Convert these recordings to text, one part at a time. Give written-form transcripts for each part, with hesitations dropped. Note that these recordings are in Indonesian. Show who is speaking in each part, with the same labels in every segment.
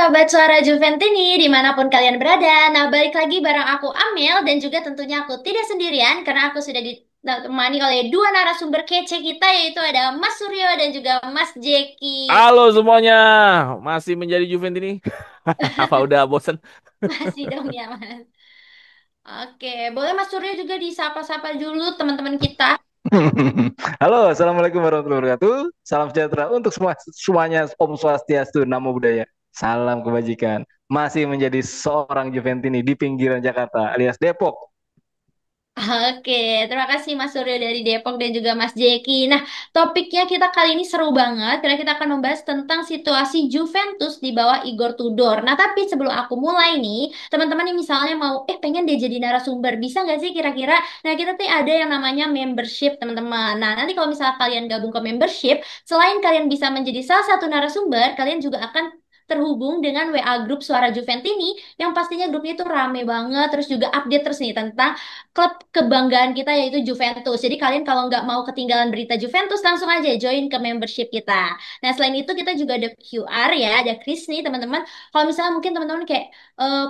Speaker 1: Sobat Suara Juventini, dimanapun kalian berada. Nah, balik lagi bareng aku Amel dan juga tentunya aku tidak sendirian karena aku sudah ditemani oleh dua narasumber kece kita yaitu ada Mas Suryo dan juga Mas Jeki.
Speaker 2: Halo semuanya, masih menjadi Juventus ini? Apa udah bosen?
Speaker 1: Masih dong ya, Mas. Oke, boleh Mas Suryo juga disapa-sapa dulu teman-teman kita.
Speaker 3: Halo, assalamualaikum warahmatullahi wabarakatuh. Salam sejahtera untuk semuanya. Om Swastiastu, Namo Buddhaya. Salam kebajikan. Masih menjadi seorang Juventini di pinggiran Jakarta alias Depok.
Speaker 1: Oke, terima kasih Mas Suryo dari Depok dan juga Mas Jeki. Nah, topiknya kita kali ini seru banget karena kita akan membahas tentang situasi Juventus di bawah Igor Tudor. Nah, tapi sebelum aku mulai nih, teman-teman yang misalnya mau, pengen dia jadi narasumber, bisa nggak sih kira-kira? Nah, kita tuh ada yang namanya membership, teman-teman. Nah, nanti kalau misalnya kalian gabung ke membership, selain kalian bisa menjadi salah satu narasumber, kalian juga akan terhubung dengan WA grup Suara Juventini yang pastinya grupnya itu rame banget terus juga update terus nih tentang klub kebanggaan kita yaitu Juventus. Jadi kalian kalau nggak mau ketinggalan berita Juventus langsung aja join ke membership kita. Nah selain itu kita juga ada QR ya, ada Chris nih teman-teman. Kalau misalnya mungkin teman-teman kayak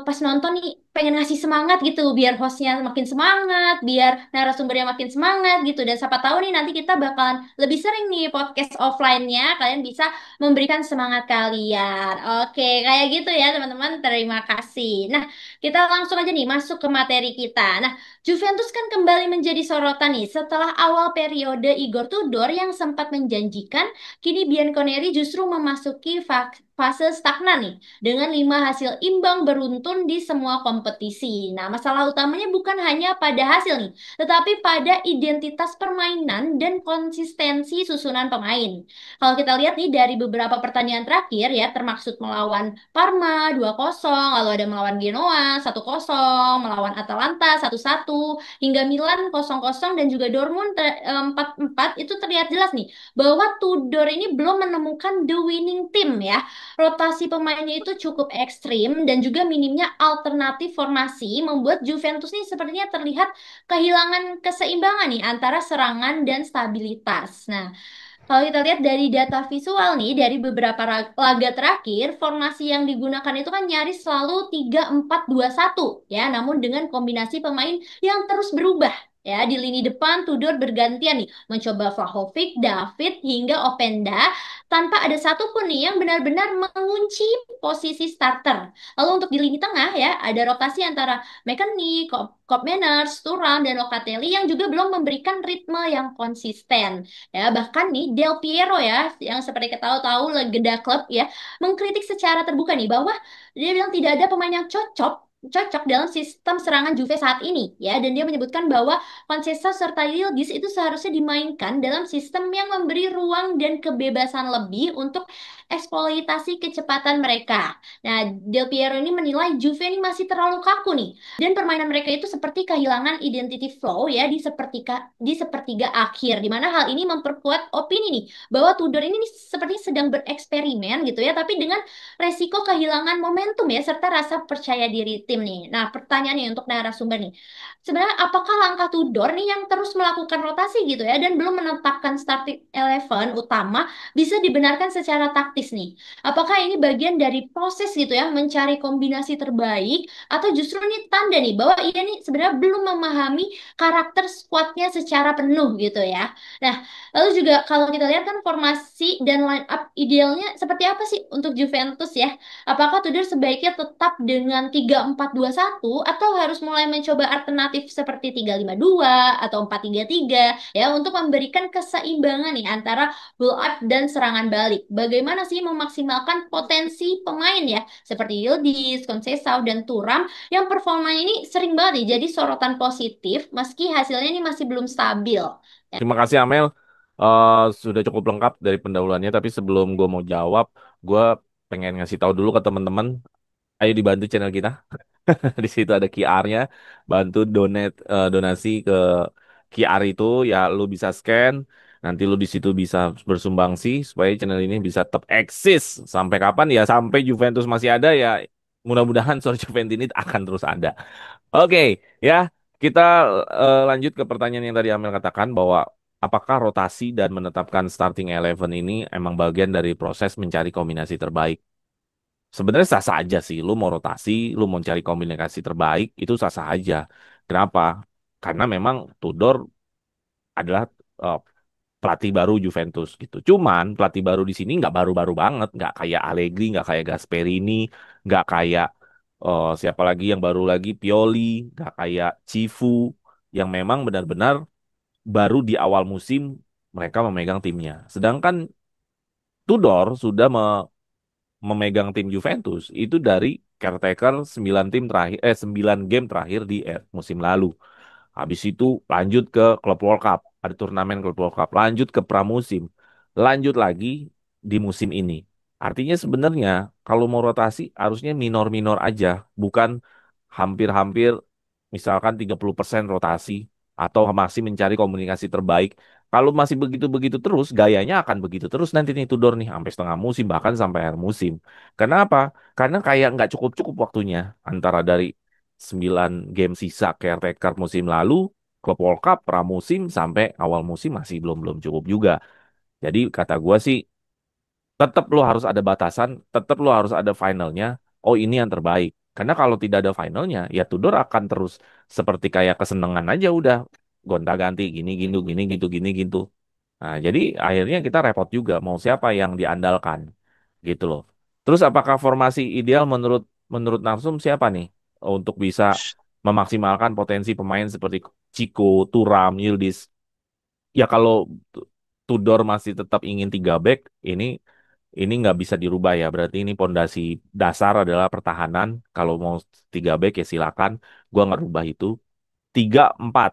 Speaker 1: pas nonton nih pengen ngasih semangat gitu biar hostnya makin semangat, biar narasumbernya makin semangat gitu. Dan siapa tahu nih nanti kita bakalan lebih sering nih podcast offline-nya. Kalian bisa memberikan semangat kalian. Oke, kayak gitu ya teman-teman. Terima kasih. Nah, kita langsung aja nih masuk ke materi kita. Nah, Juventus kan kembali menjadi sorotan nih setelah awal periode Igor Tudor yang sempat menjanjikan, kini Bianconeri justru memasuki fase stagnan nih dengan 5 hasil imbang beruntun di semua kompetisi. Nah, masalah utamanya bukan hanya pada hasil nih, tetapi pada identitas permainan dan konsistensi susunan pemain. Kalau kita lihat nih dari beberapa pertandingan terakhir ya, termaksud melawan Parma 2-0, lalu ada melawan Genoa 1-0, melawan Atalanta 1-1, hingga Milan 0-0 dan juga Dortmund 4-4 itu terlihat jelas nih bahwa Tudor ini belum menemukan the winning team ya. Rotasi pemainnya itu cukup ekstrim dan juga minimnya alternatif formasi membuat Juventus nih sepertinya terlihat kehilangan keseimbangan nih antara serangan dan stabilitas. Nah, kalau kita lihat dari data visual nih, dari beberapa laga terakhir, formasi yang digunakan itu kan nyaris selalu 3-4-2-1 ya, namun dengan kombinasi pemain yang terus berubah. Ya, di lini depan Tudor bergantian nih, mencoba Vlahovic, David, hingga Openda, tanpa ada satupun nih yang benar-benar mengunci posisi starter. Lalu untuk di lini tengah ya, ada rotasi antara McKennie, Koopmeiners, Thuram, dan Locatelli yang juga belum memberikan ritme yang konsisten. Ya, bahkan nih Del Piero ya, yang seperti kita tahu legenda klub ya, mengkritik secara terbuka nih bahwa dia bilang tidak ada pemain yang cocok dalam sistem serangan Juve saat ini ya, dan dia menyebutkan bahwa Conceição serta Yildiz itu seharusnya dimainkan dalam sistem yang memberi ruang dan kebebasan lebih untuk eksploitasi kecepatan mereka. Nah, Del Piero ini menilai Juve ini masih terlalu kaku nih, dan permainan mereka itu seperti kehilangan identity flow ya di sepertiga akhir, di mana hal ini memperkuat opini nih bahwa Tudor ini nih sepertinya sedang bereksperimen gitu ya, tapi dengan resiko kehilangan momentum ya serta rasa percaya diri tim nih. Nah, pertanyaannya untuk narasumber nih, sebenarnya apakah langkah Tudor nih yang terus melakukan rotasi gitu ya dan belum menetapkan starting eleven utama bisa dibenarkan secara taktis nih? Apakah ini bagian dari proses gitu ya mencari kombinasi terbaik atau justru ini tanda nih bahwa ia nih sebenarnya belum memahami karakter skuadnya secara penuh gitu ya. Nah, lalu juga kalau kita lihat kan formasi dan line up idealnya seperti apa sih untuk Juventus ya? Apakah Tudor sebaiknya tetap dengan 3-4-2-1 atau harus mulai mencoba alternatif seperti 3-5-2 atau 4-3-3 ya untuk memberikan keseimbangan nih antara build up dan serangan balik. Bagaimana sih memaksimalkan potensi pemain ya seperti Yildiz, Conceição dan Thuram yang performanya ini sering banget nih jadi sorotan positif meski hasilnya ini masih belum stabil.
Speaker 2: Terima kasih Amel. Sudah cukup lengkap dari pendahuluannya, tapi sebelum gue mau jawab, gue pengen ngasih tahu dulu ke teman-teman, ayo dibantu channel kita. Di situ ada QR-nya, bantu donasi ke QR itu, ya lu bisa scan, nanti lu di situ bisa bersumbangsi supaya channel ini bisa tetap eksis sampai kapan ya, sampai Juventus masih ada ya. Mudah-mudahan Suara Juventus ini akan terus ada. Oke, ya, kita lanjut ke pertanyaan yang tadi Amel katakan bahwa apakah rotasi dan menetapkan starting eleven ini emang bagian dari proses mencari kombinasi terbaik? sebenarnya sah-sah aja sih. Lu mau rotasi, lu mau cari komunikasi terbaik, itu sah-sah aja. Kenapa? Karena memang Tudor adalah eh, pelatih baru Juventus gitu. Cuman pelatih baru di sini nggak baru-baru banget, nggak kayak Allegri, nggak kayak Gasperini, nggak kayak siapa lagi yang baru lagi Pioli, nggak kayak Cifu yang memang benar-benar baru di awal musim mereka memegang timnya. Sedangkan Tudor sudah memegang tim Juventus itu dari caretaker 9 tim terakhir 9 game terakhir di musim lalu. Habis itu lanjut ke Club World Cup, ada turnamen Club World Cup, lanjut ke pramusim, lanjut lagi di musim ini. Artinya sebenarnya kalau mau rotasi harusnya minor-minor aja, bukan hampir-hampir misalkan 30% rotasi atau masih mencari komunikasi terbaik. Kalau masih begitu-begitu terus, gayanya akan begitu terus nanti nih Tudor nih sampai setengah musim bahkan sampai akhir musim. Kenapa? Karena kayak nggak cukup-cukup waktunya antara dari 9 game sisa caretaker musim lalu, Klub World Cup, pramusim, sampai awal musim masih belum-belum cukup juga. Jadi kata gua sih, tetap lo harus ada batasan, tetap lo harus ada finalnya. Oh ini yang terbaik. Karena kalau tidak ada finalnya, ya Tudor akan terus seperti kayak kesenangan aja udah gonta-ganti gini gitu gini gitu gini gitu. Nah, jadi akhirnya kita repot juga mau siapa yang diandalkan gitu loh. Terus apakah formasi ideal menurut menurut Narsum siapa nih untuk bisa memaksimalkan potensi pemain seperti Chico, Thuram, Yildiz? Ya kalau Tudor masih tetap ingin 3 back, ini nggak bisa dirubah ya. Berarti ini pondasi dasar adalah pertahanan. Kalau mau 3 back ya silakan. Gua nggak rubah itu. 3-4.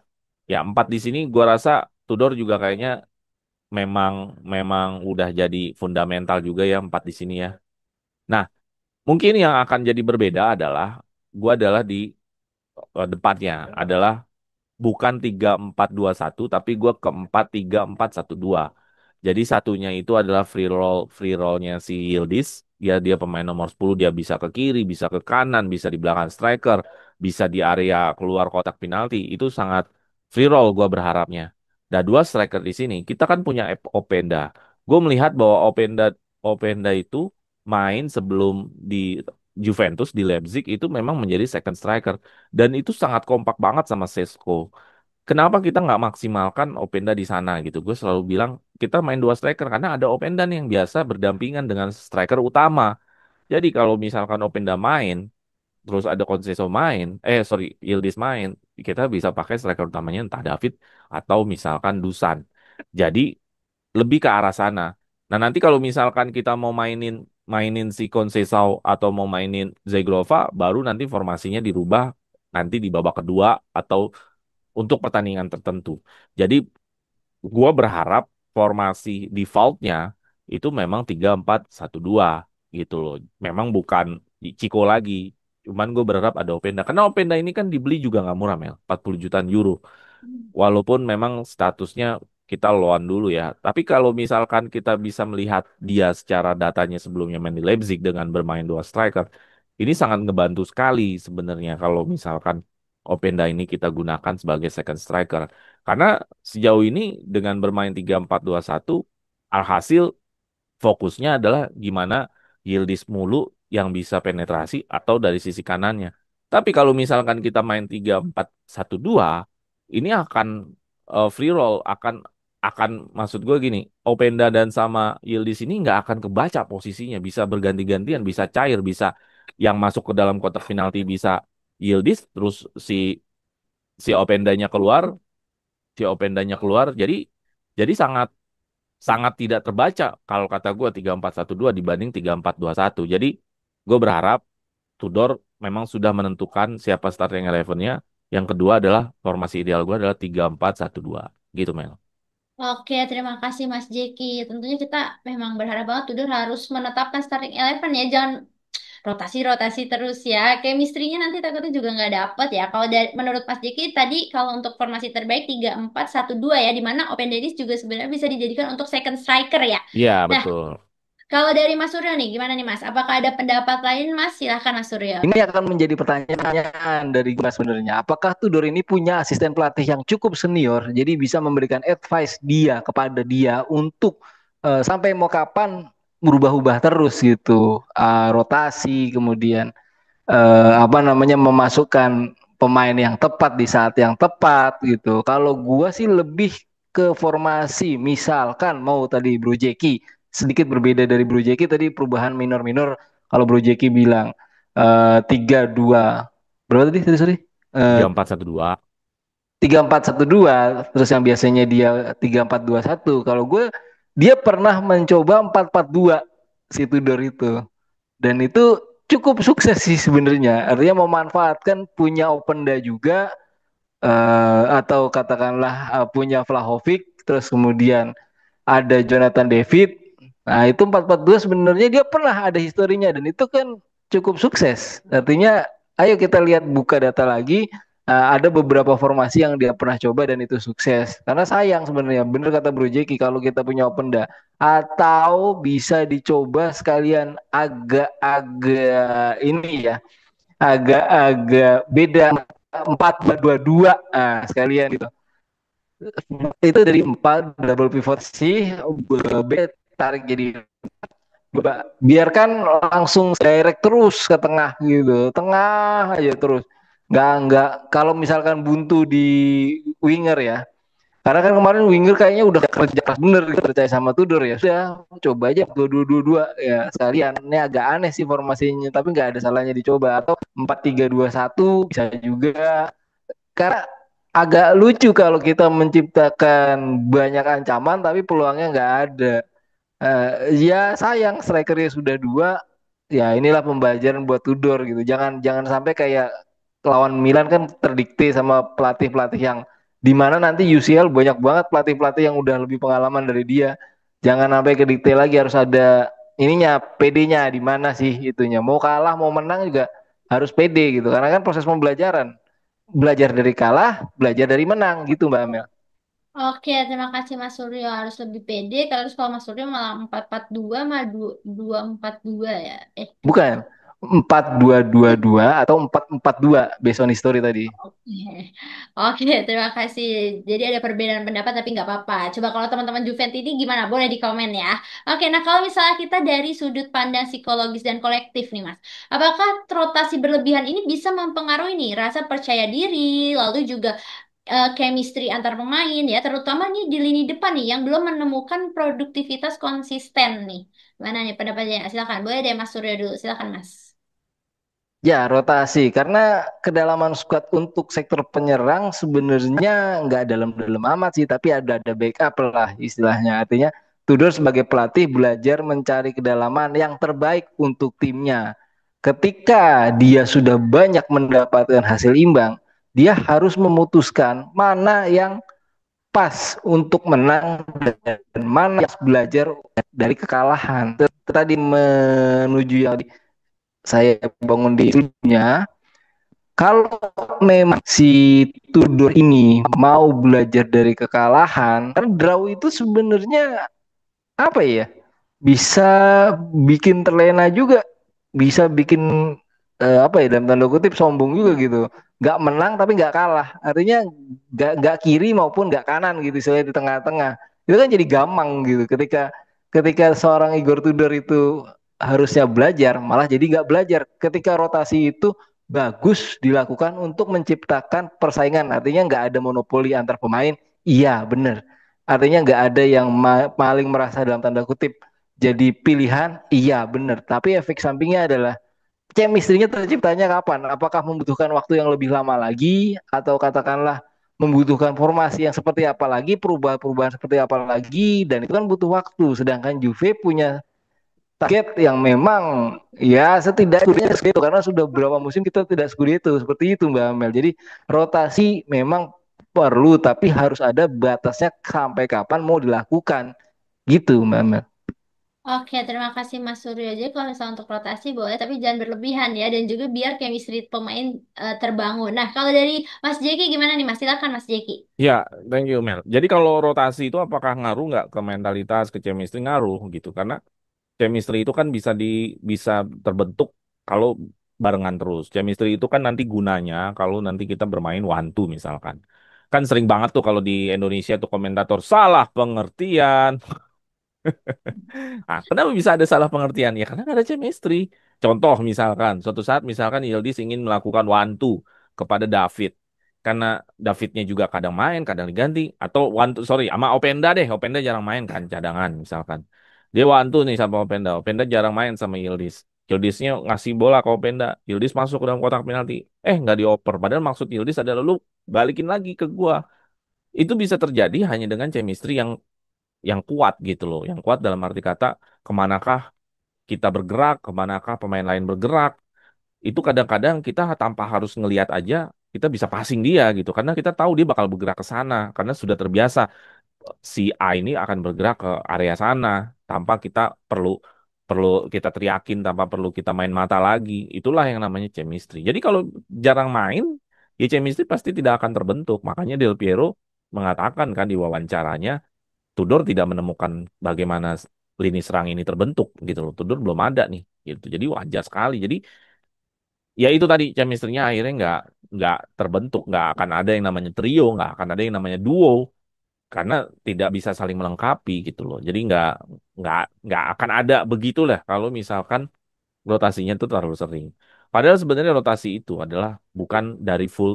Speaker 2: Ya 4 di sini gua rasa Tudor juga kayaknya memang memang udah jadi fundamental juga ya 4 di sini ya. Nah, mungkin yang akan jadi berbeda adalah gua adalah di depannya adalah bukan 3-4-2-1 tapi gue ke 4-3-4-1-2. Jadi satunya itu adalah free rollnya si Yildiz. Dia pemain nomor 10, dia bisa ke kiri, bisa ke kanan, bisa di belakang striker, bisa di area keluar kotak penalti. Itu sangat free roll gue berharapnya. Nah, dua striker di sini, kita kan punya Openda. Gue melihat bahwa Openda itu main sebelum di Juventus di Leipzig itu memang menjadi second striker dan itu sangat kompak banget sama Sesko. Kenapa kita nggak maksimalkan Openda di sana gitu? Gue selalu bilang kita main dua striker karena ada Openda nih yang biasa berdampingan dengan striker utama. Jadi kalau misalkan Openda main, terus ada Conceição main, sorry, Yildiz main, kita bisa pakai striker utamanya entah David atau misalkan Dusan. Jadi lebih ke arah sana. Nah nanti kalau misalkan kita mau mainin mainin si Conceição atau mau mainin Zegrova, baru nanti formasinya dirubah nanti di babak kedua atau untuk pertandingan tertentu. Jadi gua berharap formasi defaultnya itu memang 3-4-1-2 gitu loh. Memang bukan Ciko lagi. Cuman gue berharap ada Openda. Karena Openda ini kan dibeli juga nggak murah, Mel. 40 jutaan euro. Walaupun memang statusnya kita loan dulu ya. Tapi kalau misalkan kita bisa melihat dia secara datanya sebelumnya main di Leipzig dengan bermain dua striker, ini sangat ngebantu sekali sebenarnya kalau misalkan Openda ini kita gunakan sebagai second striker. Karena sejauh ini dengan bermain 3-4-2-1, alhasil fokusnya adalah gimana Yildiz mulu yang bisa penetrasi atau dari sisi kanannya. Tapi kalau misalkan kita main 3-4-1-2, ini akan free roll, akan maksud gue gini, Openda dan sama Yildiz ini nggak akan kebaca posisinya, bisa berganti-gantian, bisa cair, bisa yang masuk ke dalam kotak penalti bisa Yildiz, terus si si Opendanya keluar, jadi sangat sangat tidak terbaca kalau kata gue 3-4-1-2 dibanding 3-4-2-1. Jadi gue berharap Tudor memang sudah menentukan siapa starting eleven-nya. Yang kedua adalah formasi ideal gue adalah 3-4-1-2. Gitu Mel.
Speaker 1: Oke, terima kasih Mas Jeki. Tentunya kita memang berharap banget Tudor harus menetapkan starting eleven ya, jangan rotasi-rotasi terus ya. Chemistry-nya nanti takutnya juga nggak dapet ya. Kalau menurut Mas Jeki tadi kalau untuk formasi terbaik 3-4-1-2 ya, di mana Open Dennis juga sebenarnya bisa dijadikan untuk second striker ya.
Speaker 2: Iya
Speaker 1: Nah,
Speaker 2: betul.
Speaker 1: kalau dari Mas Suryo nih, gimana nih Mas? Apakah ada pendapat lain Mas? Silahkan Mas Suryo.
Speaker 3: Ini akan menjadi pertanyaan dari gue sebenarnya. Apakah Tudor ini punya asisten pelatih yang cukup senior, jadi bisa memberikan advice dia kepada dia untuk sampai mau kapan berubah-ubah terus gitu. Rotasi, kemudian apa namanya memasukkan pemain yang tepat di saat yang tepat gitu. Kalau gua sih lebih ke formasi, misalkan mau tadi Bro Jeki sedikit berbeda dari Bro Jeki tadi perubahan minor-minor. Kalau Bro Jeki bilang 3-2 berapa tadi? Tadi sorry. Eh,
Speaker 2: 3412.
Speaker 3: 3-4-1-2 terus yang biasanya dia 3-4-2-1. Kalau gue dia pernah mencoba 4-4-2 si Tudor itu dan itu cukup sukses sih sebenarnya. Artinya memanfaatkan punya Openda juga atau katakanlah punya Vlahovic terus kemudian ada Jonathan David. Nah, itu 4-4-2 sebenarnya dia pernah ada historinya dan itu kan cukup sukses. Artinya ayo kita lihat buka data lagi. Ada beberapa formasi yang dia pernah coba dan itu sukses. Karena sayang sebenarnya, bener kata Bro Jeki kalau kita punya Openda atau bisa dicoba sekalian agak-agak ini ya, agak-agak beda 4-2-2 sekalian gitu itu dari 4 double pivot sih B tarik jadi biarkan langsung direct terus ke tengah gitu tengah aja terus nggak kalau misalkan buntu di winger ya karena kan kemarin winger kayaknya udah kerja keras bener gitu, percaya sama Tudor ya sudah coba aja 2-2-2-2 ya sekalian ini agak aneh sih formasinya tapi nggak ada salahnya dicoba atau 4-3-2-1 bisa juga karena agak lucu kalau kita menciptakan banyak ancaman tapi peluangnya nggak ada. Ya sayang strikernya sudah dua. Ya inilah pembelajaran buat Tudor gitu. Jangan jangan sampai kayak lawan Milan kan terdikte sama pelatih-pelatih yang di mana nanti UCL banyak banget pelatih-pelatih yang udah lebih pengalaman dari dia. Jangan sampai ke detail lagi harus ada ininya PD-nya di mana sih itunya. Mau kalah mau menang juga harus PD gitu. Karena kan proses pembelajaran belajar dari kalah, belajar dari menang gitu Mbak Amel.
Speaker 1: Oke, terima kasih Mas Suryo. Harus lebih pede. Kalau Mas Suryo malah 4-4-2 sama 2-4-2 ya.
Speaker 3: Bukan 4-2-2-2 atau 4-4-2 based on history tadi.
Speaker 1: Oke, oke, terima kasih. Jadi ada perbedaan pendapat tapi nggak apa-apa. Coba kalau teman-teman Juventus ini gimana? Boleh di komen ya. Oke, nah kalau misalnya kita dari sudut pandang psikologis dan kolektif nih Mas, apakah rotasi berlebihan ini bisa mempengaruhi nih rasa percaya diri, lalu juga chemistry antar pemain ya, terutama nih di lini depan nih yang belum menemukan produktivitas konsisten nih. Mana nih pendapatnya? Silakan, boleh deh Mas Suryo dulu. Silakan Mas.
Speaker 3: Ya, rotasi. Karena kedalaman squad untuk sektor penyerang sebenarnya nggak dalam-dalam amat sih, tapi ada backup lah istilahnya. Artinya Tudor sebagai pelatih belajar mencari kedalaman yang terbaik untuk timnya. Ketika dia sudah banyak mendapatkan hasil imbang, dia harus memutuskan mana yang pas untuk menang dan mana yang belajar dari kekalahan. Tadi menuju yang saya bangun di itunya, kalau memang si Tudor ini mau belajar dari kekalahan, kan draw itu sebenarnya apa ya? Bisa bikin terlena juga, bisa bikin apa ya dalam tanda kutip sombong juga gitu. Nggak menang tapi nggak kalah. Artinya nggak kiri maupun nggak kanan gitu, saya di tengah-tengah. Itu kan jadi gampang gitu. Ketika ketika seorang Igor Tudor itu harusnya belajar, malah jadi nggak belajar. Ketika rotasi itu bagus dilakukan untuk menciptakan persaingan. Artinya nggak ada monopoli antar pemain. Iya, bener. Artinya nggak ada yang paling merasa dalam tanda kutip jadi pilihan. Iya, bener. Tapi efek sampingnya adalah chemistry-nya terciptanya kapan? Apakah membutuhkan waktu yang lebih lama lagi atau katakanlah membutuhkan formasi yang seperti apa lagi, perubahan-perubahan seperti apa lagi dan itu kan butuh waktu. Sedangkan Juve punya target yang memang ya setidaknya Scudetto karena sudah beberapa musim kita tidak Scudetto seperti itu Mbak Amel. Jadi rotasi memang perlu tapi harus ada batasnya sampai kapan mau dilakukan gitu Mbak Amel.
Speaker 1: Oke, terima kasih Mas Suryo. Jadi kalau misalnya untuk rotasi boleh, tapi jangan berlebihan ya. Dan juga biar chemistry pemain terbangun. Nah, kalau dari Mas Jeki gimana nih Mas? Silakan Mas Jeki.
Speaker 2: Ya, thank you Mel. Jadi kalau rotasi itu apakah ngaruh nggak ke mentalitas, ke chemistry ngaruh gitu? Karena chemistry itu kan bisa terbentuk kalau barengan terus. Chemistry itu kan nanti gunanya kalau nanti kita bermain one two misalkan. Kan sering banget tuh kalau di Indonesia tuh komentator salah pengertian. Nah, kenapa bisa ada salah pengertian? Ya karena nggak ada chemistry. Contoh misalkan, suatu saat misalkan Yildiz ingin melakukan one two kepada David. Karena Davidnya juga kadang main, kadang diganti. Atau one two, sorry, sama Openda deh. Openda jarang main kan, cadangan misalkan. Dia one two nih sama Openda. Openda jarang main sama Yildiz. Yildiznya ngasih bola ke Openda. Yildiz masuk ke dalam kotak penalti. Nggak dioper. Padahal maksud Yildiz adalah lu balikin lagi ke gua. Itu bisa terjadi hanya dengan chemistry yang kuat gitu loh. Yang kuat dalam arti kata kemanakah kita bergerak, kemanakah pemain lain bergerak. Itu kadang-kadang kita tanpa harus ngelihat aja kita bisa passing dia gitu. Karena kita tahu dia bakal bergerak ke sana. Karena sudah terbiasa si A ini akan bergerak ke area sana tanpa kita perlu perlu kita teriakin, tanpa perlu kita main mata lagi. Itulah yang namanya chemistry. Jadi kalau jarang main, ya chemistry pasti tidak akan terbentuk. Makanya Del Piero mengatakan kan di wawancaranya Tudor tidak menemukan bagaimana lini serang ini terbentuk gitu loh. Tudor belum ada nih gitu. Jadi wajar sekali. Jadi ya itu tadi chemistry-nya akhirnya nggak terbentuk, nggak akan ada yang namanya trio, nggak akan ada yang namanya duo karena tidak bisa saling melengkapi gitu loh. Jadi nggak nggak akan ada begitulah kalau misalkan rotasinya itu terlalu sering. Padahal sebenarnya rotasi itu adalah bukan dari full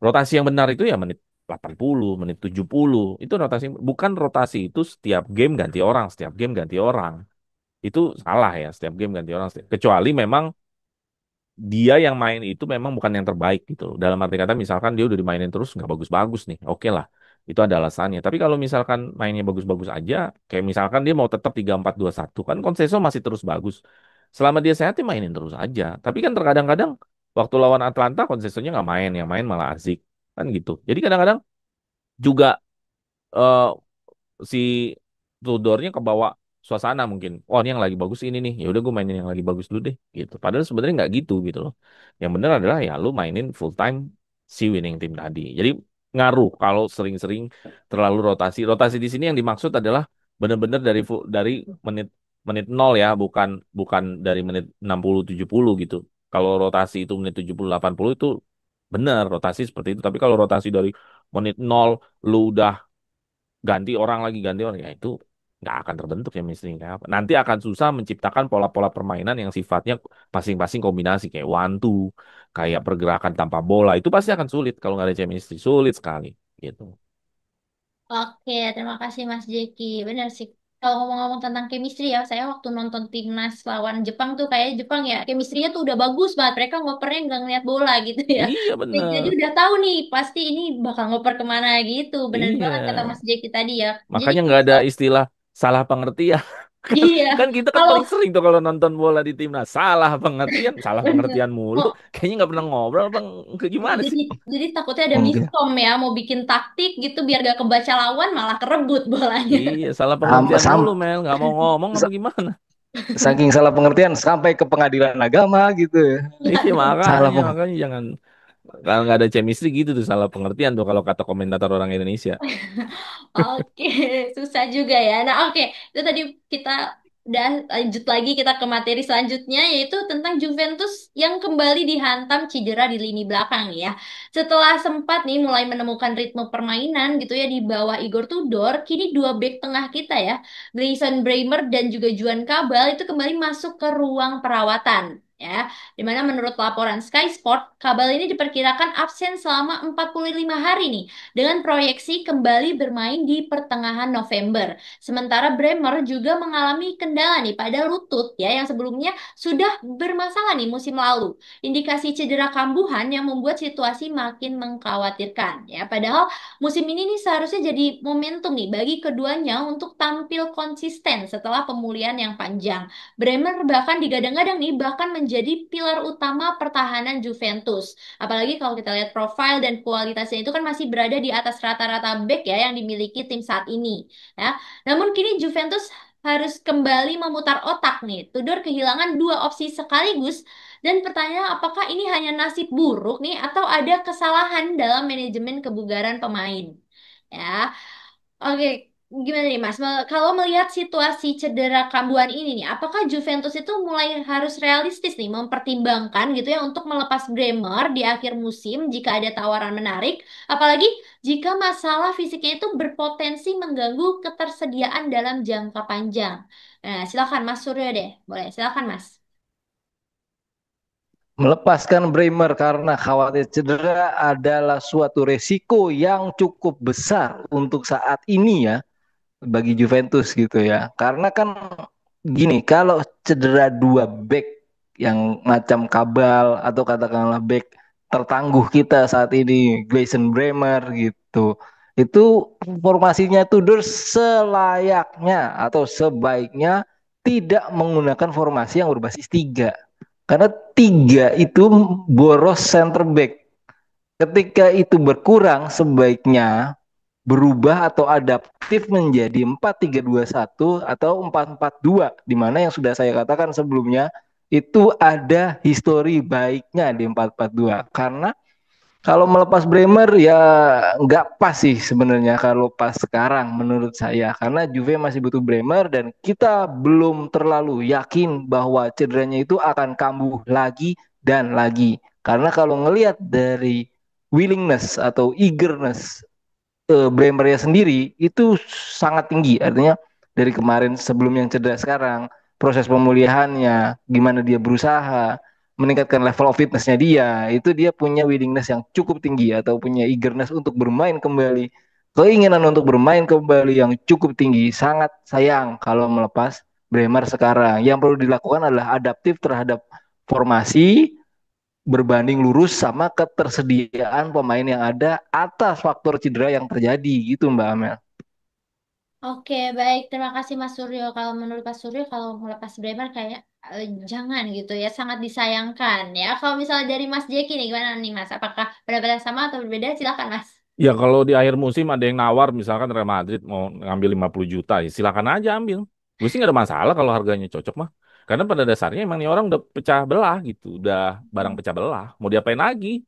Speaker 2: rotasi yang benar itu ya menit 80, menit 70. Itu rotasi bukan rotasi itu setiap game ganti orang, setiap game ganti orang. Itu salah ya, setiap game ganti orang. Kecuali memang dia yang main itu memang bukan yang terbaik gitu loh. Dalam arti kata misalkan dia udah dimainin terus nggak bagus-bagus nih. Oke lah. Itu ada alasannya. Tapi kalau misalkan mainnya bagus-bagus aja, kayak misalkan dia mau tetap 3-4-2-1 kan Conceição masih terus bagus. Selama dia sehat dia mainin terus aja. Tapi kan terkadang-kadang waktu lawan Atlanta Conceição-nya nggak main, yang main malah Azik. Kan gitu. Jadi kadang-kadang juga eh, si Tudornya kebawa suasana mungkin. Oh, ini yang lagi bagus ini nih. Ya udah gue mainin yang lagi bagus dulu deh gitu. Padahal sebenarnya nggak gitu gitu loh. Yang benar adalah ya lu mainin full time si winning team tadi. Jadi ngaruh kalau sering-sering terlalu rotasi. Rotasi di sini yang dimaksud adalah benar-benar dari menit menit nol ya, bukan bukan dari menit 60 70 gitu. Kalau rotasi itu menit 70 80 itu benar rotasi seperti itu. Tapi kalau rotasi dari menit nol lu udah ganti orang ya itu nggak akan terbentuk ya chemistry-nya apa. Nanti akan susah menciptakan pola-pola permainan yang sifatnya pasing-pasing kombinasi kayak one two, kayak pergerakan tanpa bola itu pasti akan sulit kalau nggak ada chemistry, sulit sekali gitu.
Speaker 1: Oke, terima kasih Mas Jeki. Benar sih. Kalau ngomong-ngomong tentang chemistry ya, saya waktu nonton timnas lawan Jepang tuh kayak Jepang ya, chemistry-nya tuh udah bagus banget. Mereka ngopernya nggak ngeliat bola gitu ya.
Speaker 2: Iya
Speaker 1: Jadi
Speaker 2: bener,
Speaker 1: udah tahu nih, pasti ini bakal ngoper kemana gitu. Benar
Speaker 2: iya.
Speaker 1: banget kata Mas Jeki tadi ya. Jadi
Speaker 2: Makanya nggak ada istilah salah pengertian. Kan,
Speaker 1: iya,
Speaker 2: kan kita kan
Speaker 1: kalau
Speaker 2: paling sering tuh kalau nonton bola di timnas salah
Speaker 1: bener.
Speaker 2: pengertian mulu.
Speaker 1: Mau
Speaker 2: Kayaknya nggak pernah ngobrol bang, ke gimana
Speaker 1: jadi
Speaker 2: sih?
Speaker 1: jadi takutnya ada
Speaker 3: Mungkin
Speaker 1: miskom ya, mau bikin taktik gitu biar gak kebaca lawan malah kerebut bolanya.
Speaker 2: Iya, salah
Speaker 3: sam,
Speaker 2: pengertian mulu
Speaker 3: sam-
Speaker 2: Mel, nggak mau ngomong apa
Speaker 3: sa-
Speaker 2: gimana?
Speaker 3: saking salah pengertian sampai ke pengadilan agama gitu ya.
Speaker 2: Iya
Speaker 3: Salah
Speaker 2: makanya
Speaker 3: peng
Speaker 2: makanya jangan kalau nggak ada chemistry gitu tuh salah pengertian tuh kalau kata komentator orang Indonesia.
Speaker 1: Oke, susah juga ya. Nah, oke, itu tadi kita udah lanjut lagi kita ke materi selanjutnya yaitu tentang Juventus yang kembali dihantam cedera di lini belakang ya. Setelah sempat nih mulai menemukan ritme permainan gitu ya di bawah Igor Tudor, kini dua bek tengah kita ya, Gleison Bremer dan juga Juan Cabal itu kembali masuk ke ruang perawatan. Ya, di mana menurut laporan Sky Sport, Cabal ini diperkirakan absen selama 45 hari nih dengan proyeksi kembali bermain di pertengahan November. Sementara Bremer juga mengalami kendala nih pada lutut ya yang sebelumnya sudah bermasalah nih musim lalu. Indikasi cedera kambuhan yang membuat situasi makin mengkhawatirkan ya. Padahal musim ini nih seharusnya jadi momentum nih bagi keduanya untuk tampil konsisten setelah pemulihan yang panjang. Bremer bahkan digadang-gadang nih bahkan menjadi pilar utama pertahanan Juventus. Apalagi kalau kita lihat profil dan kualitasnya itu kan masih berada di atas rata-rata back ya yang dimiliki tim saat ini. Ya. Namun kini Juventus harus kembali memutar otak nih. Tudor kehilangan dua opsi sekaligus dan pertanyaan apakah ini hanya nasib buruk nih atau ada kesalahan dalam manajemen kebugaran pemain. Ya. Oke. Gimana nih Mas? Kalau melihat situasi cedera Kambuan ini nih, apakah Juventus itu mulai harus realistis nih mempertimbangkan gitu ya untuk melepas Bremer di akhir musim jika ada tawaran menarik, apalagi jika masalah fisiknya itu berpotensi mengganggu ketersediaan dalam jangka panjang. Nah, silakan Mas Suryo deh, boleh silakan Mas.
Speaker 3: Melepaskan Bremer karena khawatir cedera adalah suatu resiko yang cukup besar untuk saat ini ya bagi Juventus gitu ya. Karena kan gini, kalau cedera dua back yang macam Kabal atau katakanlah back tertangguh kita saat ini, Gleison Bremer gitu. Itu formasinya Tudor selayaknya atau sebaiknya tidak menggunakan formasi yang berbasis tiga. Karena tiga itu boros center back. Ketika itu berkurang, sebaiknya berubah atau adaptif menjadi 4-3-2-1 atau 4-4-2, di mana yang sudah saya katakan sebelumnya itu ada histori baiknya di 4-4-2. Karena kalau melepas Bremer ya nggak pas sih sebenarnya kalau pas sekarang menurut saya, karena Juve masih butuh Bremer dan kita belum terlalu yakin bahwa cederanya itu akan kambuh lagi dan lagi. Karena kalau ngelihat dari willingness atau eagerness Bremernya sendiri itu sangat tinggi. Artinya dari kemarin sebelum yang cedera sekarang, proses pemulihannya, gimana dia berusaha meningkatkan level of fitnessnya dia, itu dia punya willingness yang cukup tinggi atau punya eagerness untuk bermain kembali, keinginan untuk bermain kembali yang cukup tinggi. Sangat sayang kalau melepas Bremer sekarang. Yang perlu dilakukan adalah adaptif terhadap formasi, berbanding lurus sama ketersediaan pemain yang ada atas faktor cedera yang terjadi gitu Mbak Amel.
Speaker 1: Oke, baik. Terima kasih Mas Suryo. Kalau menurut Mas Suryo, kalau melepas Bremer kayak jangan gitu ya, sangat disayangkan ya. Kalau misalnya dari Mas Jeki nih, gimana nih Mas? Apakah pendapat sama atau berbeda? Silakan Mas.
Speaker 2: Ya kalau di akhir musim ada yang nawar, misalkan Real Madrid mau ngambil 50 juta, ya silakan aja ambil. Gue sih nggak ada masalah kalau harganya cocok mah. Karena pada dasarnya emang nih orang udah pecah belah gitu, udah barang pecah belah. Mau diapain lagi?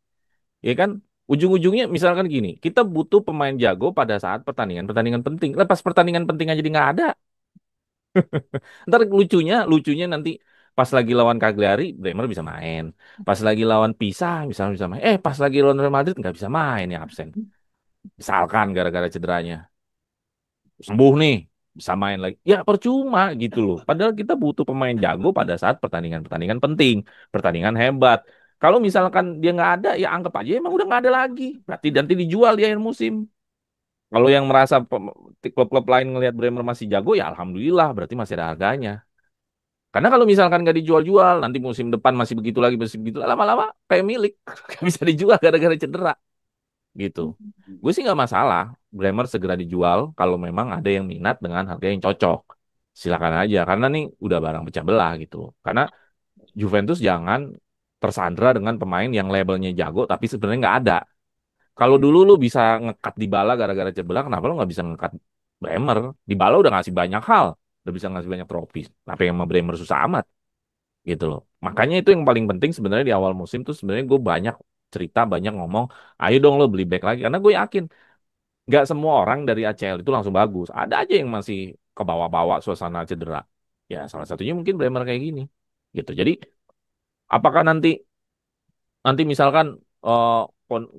Speaker 2: Ya kan? Ujung-ujungnya misalkan gini, kita butuh pemain jago pada saat pertandingan-pertandingan penting. Lepas pertandingan penting aja jadi nggak ada. Ntar lucunya nanti pas lagi lawan Cagliari, Bremer bisa main. Pas lagi lawan Pisa, misalnya bisa main. Pas lagi lawan Real Madrid nggak bisa main ya absen. Misalkan gara-gara cederanya. Sembuh nih, bisa main lagi. Ya percuma gitu loh. Padahal kita butuh pemain jago pada saat pertandingan-pertandingan penting, pertandingan hebat. Kalau misalkan dia nggak ada, ya anggap aja emang udah nggak ada lagi. Berarti nanti dijual di akhir musim. Kalau yang merasa klub-klub lain ngelihat Bremer masih jago, ya alhamdulillah, berarti masih ada harganya. Karena kalau misalkan nggak dijual-jual, nanti musim depan masih begitu lagi, masih begitu, lama-lama kayak milik, nggak bisa dijual gara-gara cedera gitu. Gue sih nggak masalah, Bremer segera dijual kalau memang ada yang minat dengan harga yang cocok. Silakan aja, karena nih udah barang pecah belah gitu. Karena Juventus jangan tersandra dengan pemain yang labelnya jago tapi sebenarnya nggak ada. Kalau dulu lu bisa ngekat Dybala gara-gara cedera, kenapa lu nggak bisa ngekat Bremer? Dybala udah ngasih banyak hal, udah bisa ngasih banyak trofi. Tapi yang sama Bremer susah amat gitu loh. Makanya itu yang paling penting sebenarnya di awal musim tuh sebenarnya gue banyak cerita, banyak ngomong, ayo dong lo beli back lagi. Karena gue yakin nggak semua orang dari ACL itu langsung bagus. Ada aja yang masih ke bawah-bawah suasana cedera. Ya salah satunya mungkin Bremer kayak gini. Gitu. Jadi apakah nanti nanti misalkan eh,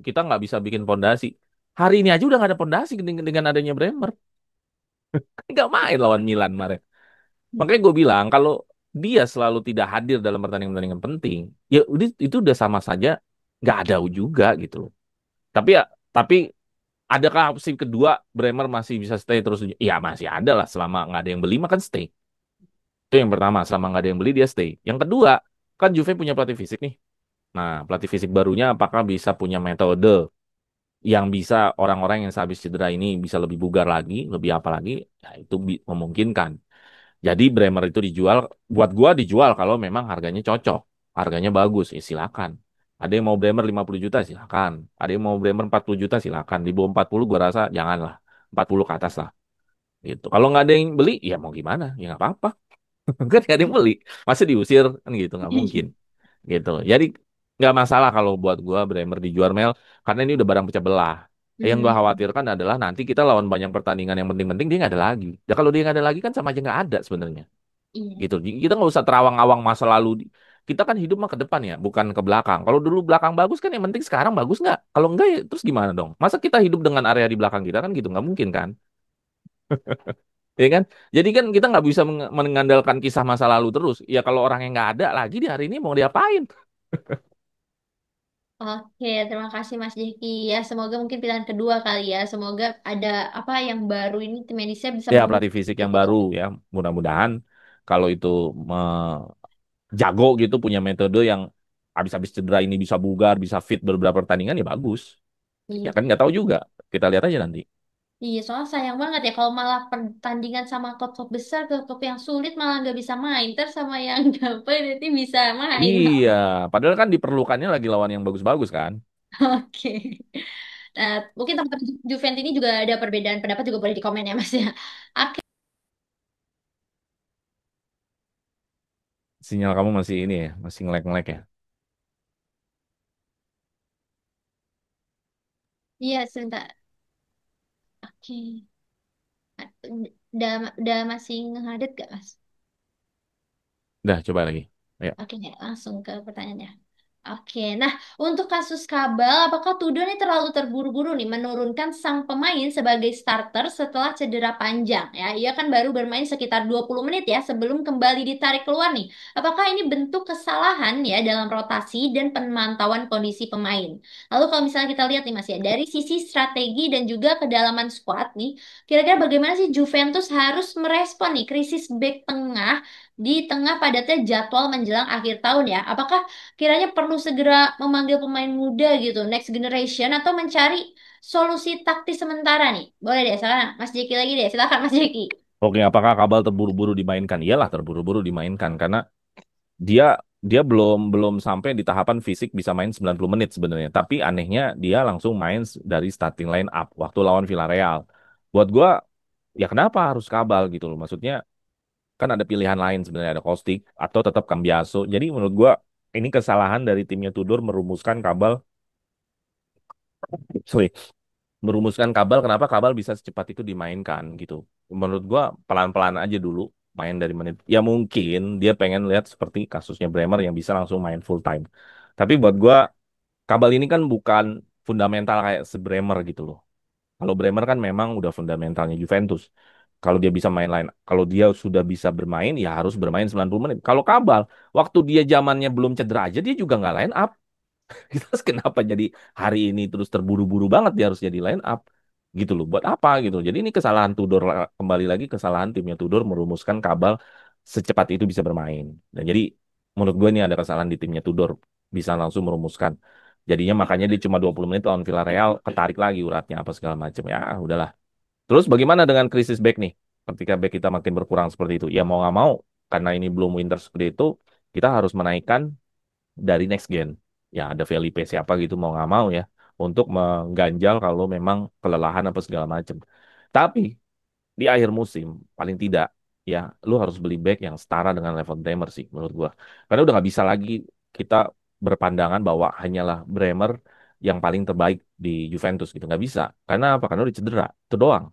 Speaker 2: kita nggak bisa bikin pondasi. Hari ini aja udah nggak ada pondasi dengan adanya Bremer. Nggak main lawan Milan kemarin. Makanya gue bilang kalau dia selalu tidak hadir dalam pertandingan-pertandingan penting, ya itu udah sama saja nggak ada juga gitu loh. Tapi ya, tapi adakah opsi kedua Bremer masih bisa stay terus? Ya masih ada lah selama nggak ada yang beli makan stay. Itu yang pertama, selama nggak ada yang beli dia stay. Yang kedua, kan Juve punya pelatih fisik nih. Nah, pelatih fisik barunya apakah bisa punya metode yang bisa orang-orang yang sehabis cedera ini bisa lebih bugar lagi, lebih apa lagi? Ya itu memungkinkan. Jadi Bremer itu dijual, buat gua dijual kalau memang harganya cocok, harganya bagus, ya silakan. Ada yang mau Bremer 50 juta silakan. Ada yang mau Bremer 40 juta silakan. Di bawah 40 gua rasa janganlah. 40 ke atas lah. Gitu. Kalau nggak ada yang beli, ya mau gimana? Ya nggak apa-apa. Kan nggak ada yang beli. Masa diusir? Kan gitu, nggak mungkin. Gitu. Jadi nggak masalah kalau buat gua Bremer dijual Mel, karena ini udah barang pecah belah. Yang gue
Speaker 1: Hmm.
Speaker 2: khawatirkan adalah nanti kita lawan banyak pertandingan yang penting-penting dia nggak ada lagi. Ya kalau dia nggak ada lagi kan sama aja nggak ada sebenarnya.
Speaker 1: Iya.
Speaker 2: Gitu. Kita nggak usah terawang-awang masa lalu. Kita kan hidup mah ke depan ya, bukan ke belakang. Kalau dulu belakang bagus kan yang penting sekarang bagus nggak? Kalau enggak ya terus gimana dong? Masa kita hidup dengan area di belakang kita kan gitu nggak mungkin kan? Ya kan? Jadi kan kita nggak bisa mengandalkan kisah masa lalu terus. Ya kalau orang yang nggak ada lagi di hari ini mau diapain?
Speaker 1: Oke, terima kasih Mas Jeki. Ya, semoga mungkin pilihan kedua kali ya. Semoga ada apa yang baru ini tim medisnya bisa
Speaker 2: Ya pelatih
Speaker 1: menemukan
Speaker 2: fisik yang
Speaker 1: gitu.
Speaker 2: baru ya. Mudah-mudahan kalau itu jago gitu punya metode yang habis-habis cedera ini bisa bugar, bisa fit beberapa pertandingan ya bagus. Ya
Speaker 1: Iya.
Speaker 2: kan nggak tahu juga. Kita lihat aja nanti.
Speaker 1: Iya, soalnya sayang banget ya kalau malah pertandingan sama klub-klub besar, klub-klub yang sulit malah nggak bisa main. Terus sama yang gampang nanti bisa main.
Speaker 2: Iya, padahal kan diperlukannya lagi lawan yang bagus-bagus kan.
Speaker 1: Oke. Nah, mungkin teman-teman Juventus ini juga ada perbedaan pendapat juga boleh di komen ya Mas ya. Oke.
Speaker 2: Sinyal kamu masih ini ya, masih ngelek-ngelek ya.
Speaker 1: Iya, sebentar. Oke. Udah masih ngadet gak Mas?
Speaker 2: Udah, coba lagi. Ayo.
Speaker 1: Oke, langsung ke pertanyaannya. Oke, nah untuk kasus Kabal, apakah Tudor ini terlalu terburu-buru nih menurunkan sang pemain sebagai starter setelah cedera panjang ya? Ia kan baru bermain sekitar 20 menit ya sebelum kembali ditarik keluar nih. Apakah ini bentuk kesalahan ya dalam rotasi dan pemantauan kondisi pemain? Lalu kalau misalnya kita lihat nih Mas ya, dari sisi strategi dan juga kedalaman squad nih, kira-kira bagaimana sih Juventus harus merespon nih krisis bek tengah di tengah padatnya jadwal menjelang akhir tahun ya? Apakah kiranya perlu segera memanggil pemain muda gitu, next generation, atau mencari solusi taktis sementara nih? Boleh deh, silakan Mas Jeki lagi deh, silakan Mas Jeki.
Speaker 2: Oke, apakah Kabal terburu-buru dimainkan? Iyalah, terburu-buru dimainkan karena dia dia belum sampai di tahapan fisik bisa main 90 menit sebenarnya. Tapi anehnya dia langsung main dari starting line up waktu lawan Villarreal. Buat gua ya kenapa harus Kabal gitu loh. Maksudnya kan ada pilihan lain sebenarnya ada Kostik atau tetap Cambiaso. Jadi menurut gua ini kesalahan dari timnya Tudor merumuskan Kabal, sorry, merumuskan Kabal kenapa Kabal bisa secepat itu dimainkan gitu. Menurut gua pelan-pelan aja dulu main dari menit. Ya mungkin dia pengen lihat seperti kasusnya Bremer yang bisa langsung main full time. Tapi buat gua Kabal ini kan bukan fundamental kayak se Bremer gitu loh. Kalau Bremer kan memang udah fundamentalnya Juventus. Kalau dia bisa main lain, kalau dia sudah bisa bermain ya harus bermain 90 menit. Kalau Kabal, waktu dia zamannya belum cedera aja dia juga nggak line up. Terus kenapa jadi hari ini terus terburu-buru banget dia harus jadi line up gitu loh. Buat apa gitu. Jadi ini kesalahan Tudor kembali lagi kesalahan timnya Tudor merumuskan Kabal secepat itu bisa bermain. Dan jadi menurut gue ini ada kesalahan di timnya Tudor bisa langsung merumuskan. Jadinya makanya dia cuma 20 menit lawan Villarreal ketarik lagi uratnya apa segala macam. Ya udahlah. Terus bagaimana dengan krisis back nih? Ketika back kita makin berkurang seperti itu. Ya mau nggak mau karena ini belum winter seperti itu kita harus menaikkan dari next gen. Ya ada Felipe siapa gitu mau nggak mau ya untuk mengganjal kalau memang kelelahan apa segala macam. Tapi di akhir musim paling tidak ya lu harus beli back yang setara dengan level Bremer sih menurut gua. Karena udah nggak bisa lagi kita berpandangan bahwa hanyalah Bremer yang paling terbaik di Juventus gitu nggak bisa. Karena apa? Karena udah cedera itu doang.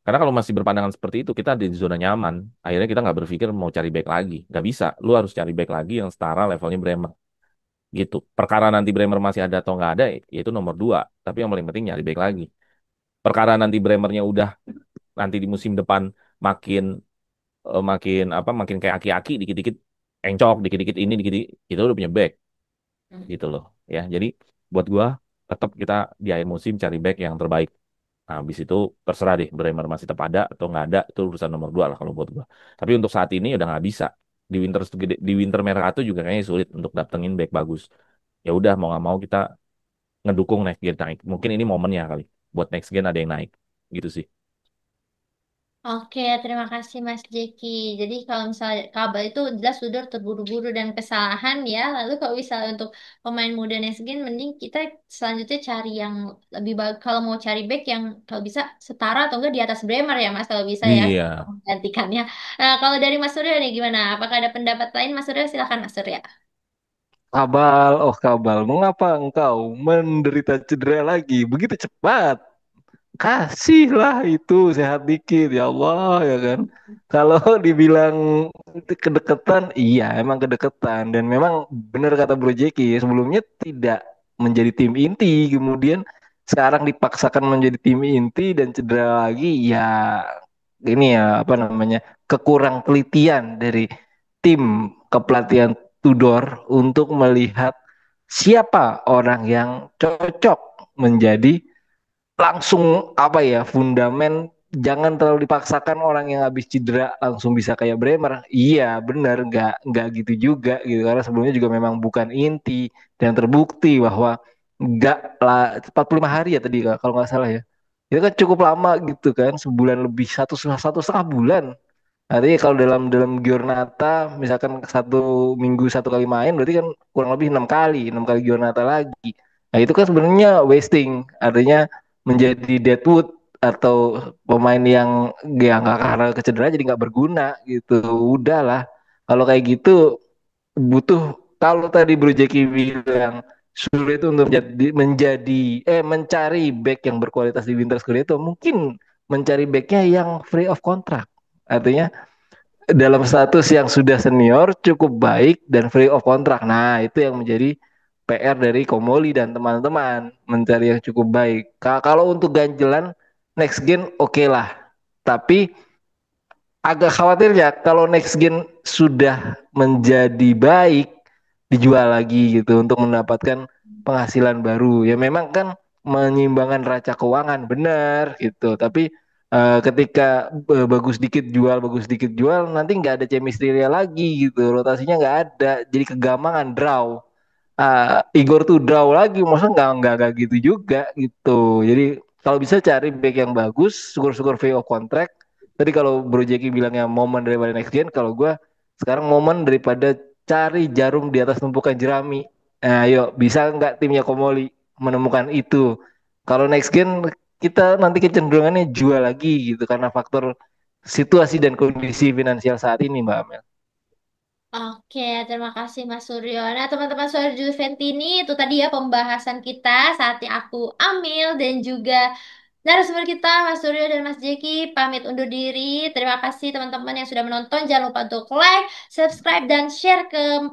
Speaker 2: Karena kalau masih berpandangan seperti itu, kita ada di zona nyaman. Akhirnya kita nggak berpikir mau cari back lagi. Nggak bisa. Lu harus cari back lagi yang setara levelnya Bremer gitu. Perkara nanti Bremer masih ada atau nggak ada, ya itu nomor dua. Tapi yang paling penting nyari back lagi. Perkara nanti Bremernya udah nanti di musim depan makin makin apa makin kayak aki-aki dikit-dikit encok dikit-dikit ini dikit-dikit kita udah punya back gitu loh ya. Jadi buat gua tetap kita di akhir musim cari back yang terbaik. Nah, habis itu terserah deh Bremer masih tetap ada atau nggak ada itu urusan nomor dua lah kalau buat gua. Tapi untuk saat ini udah nggak bisa di winter mercato juga kayaknya sulit untuk datengin back bagus. Ya udah mau nggak mau kita ngedukung next gen naik. Mungkin ini momennya kali buat next gen ada yang naik gitu sih.
Speaker 1: Oke, terima kasih Mas Jeki. Jadi kalau misalnya Kabal itu jelas sudah terburu-buru dan kesalahan ya. Lalu kalau misalnya untuk pemain muda next gen, mending kita selanjutnya cari yang lebih bagus. Kalau mau cari back yang kalau bisa setara atau enggak di atas Bremer ya Mas, kalau bisa ya
Speaker 2: Iya.
Speaker 1: menggantikannya. Nah, kalau dari Mas Surya nih gimana? Apakah ada pendapat lain Mas Surya? Silakan Mas Surya.
Speaker 3: Kabal, oh Kabal, mengapa engkau menderita cedera lagi begitu cepat? kasihlah itu sehat dikit ya Allah ya kan. Kalau dibilang itu kedekatan, iya emang kedekatan dan memang benar kata Bro Jeki sebelumnya tidak menjadi tim inti, kemudian sekarang dipaksakan menjadi tim inti dan cedera lagi ya ini ya apa namanya kekurang telitian dari tim kepelatihan Tudor untuk melihat siapa orang yang cocok menjadi langsung apa ya fundamen, jangan terlalu dipaksakan orang yang habis cedera langsung bisa kayak Bremer. Iya benar nggak gitu juga gitu karena sebelumnya juga memang bukan inti dan terbukti bahwa nggak lah 45 hari ya tadi Kak, kalau nggak salah ya. Itu kan cukup lama gitu kan, sebulan lebih, satu setengah bulan. Artinya kalau dalam dalam Giornata misalkan satu minggu satu kali main berarti kan kurang lebih 6 kali Giornata lagi. Nah itu kan sebenarnya wasting, artinya menjadi deadwood atau pemain yang nggak karena kecederaan jadi nggak berguna gitu. Udahlah kalau kayak gitu butuh, kalau tadi Bro Jeki bilang sulit untuk mencari back yang berkualitas di Winter Scudetto, mungkin mencari backnya yang free of contract. Artinya dalam status yang sudah senior cukup baik dan free of contract. Nah, itu yang menjadi PR dari Komoli dan teman-teman mencari yang cukup baik. Kalau untuk ganjelan next gen oke lah. Tapi agak khawatir ya kalau next gen sudah menjadi baik dijual lagi gitu untuk mendapatkan penghasilan baru. Ya memang kan menyimbangkan raca keuangan benar gitu. Tapi ketika bagus dikit jual, nanti nggak ada chemistry lagi gitu. Rotasinya nggak ada, jadi kegamangan draw. Igor tuh draw lagi, masa nggak gitu juga gitu. Jadi kalau bisa cari back yang bagus, syukur-syukur VO contract. Tadi kalau Bro Jeki bilangnya momen daripada next gen, kalau gue sekarang momen daripada cari jarum di atas tumpukan jerami. Nah, ayo bisa nggak timnya Komoli menemukan itu? Kalau next gen kita nanti kecenderungannya jual lagi gitu karena faktor situasi dan kondisi finansial saat ini, Mbak Amel.
Speaker 1: Oke, terima kasih Mas Suryo. Nah, teman-teman Suara Juventini, itu tadi ya pembahasan kita saat yang aku ambil dan juga narasumber kita Mas Suryo dan Mas Jeki pamit undur diri. Terima kasih teman-teman yang sudah menonton. Jangan lupa untuk like, subscribe, dan share ke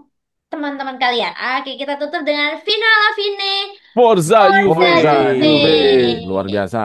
Speaker 1: teman-teman kalian. Oke, kita tutup dengan Final Fine
Speaker 2: Forza
Speaker 1: Forza
Speaker 2: Juve.
Speaker 3: Forza
Speaker 1: Juve.
Speaker 3: Juve.
Speaker 2: Luar biasa.